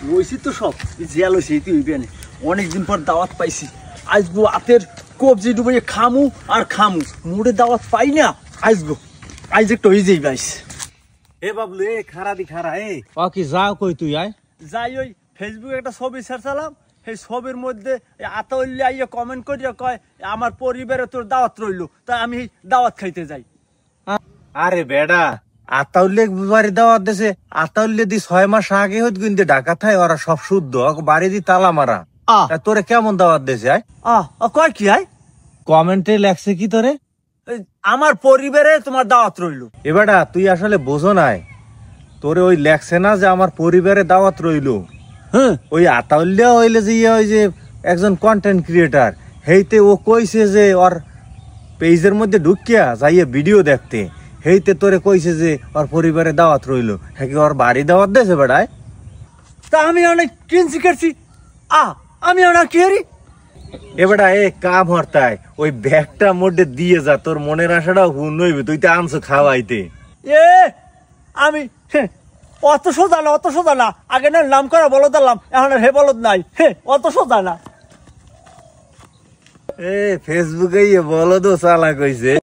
লইছি তো সব জিয়া লইছি তুই হইবে অনেকদিন পর দাওয়াত পাইছি আজগো হাতের কবজি ডুবাইয়ে খামু আর খামু মুড়ে দাওয়াত পাই না আজগো আজ একটা হয়ে যাই বাইস এ বাবলু এ খারা দি খারা এ কি যাও কই তুই আয় যাই ওই ফেসবুকে একটা ছবি ছাড়ছিলাম সেই ছবির মধ্যে আতাউল্লি আইয়া কমেন্ট করিয়া কয় আমার পরিবারে তোর দাওয়াত রইলো তাই আমি দাওয়াত খাইতে যাই। আরে বেডা আতাউল্লে বাড়ি দাওয়াত দেছে আতাউল্লে দি 6 মাস আগে হইত কিন্তু ঢাকা থাই ওরা সব শুদ্ধ বাড়ি দি তালা মারা তোরে কেমন দাওয়াত দেছে আয় কয় কি আয় কমেন্টে লেখছে কি তোরে আমার পরিবারে তোমার দাওয়াত রইলো। এবারটা তুই আসলে বোঝো নাই তোরে ওই লেখছে না যে আমার পরিবারে দাওয়াত রইলো হ্যাঁ ওই আতাউল্লে হইলে যে ওই যে একজন কন্টেন্ট ক্রিয়েটার হেইতে ও কইছে যে ওর পেজের মধ্যে ঢুকিয়া যাইয়ে ভিডিও দেখতে হেইতে তোরে কইছে যে ওর পরিবারে দাওয়াত রইলো হ্যাঁ কি ওর বাড়ি দাওয়াত দেছে বেড়ায় তা আমি অনেক কিনছি করছি আমি অনেক কি হারি এবারে এ কাম হরতায় ওই ব্যাগটা মধ্যে দিয়ে যা তোর মনের আশাটা নইবে তুই তো আনছো খাওয়াইতে এ আমি অত সোজা না আগে না নাম করা বলদ দিলাম এখন হে বলদ নাই অত সোজা না এ ফেসবুকে বলদও চালা কইছে।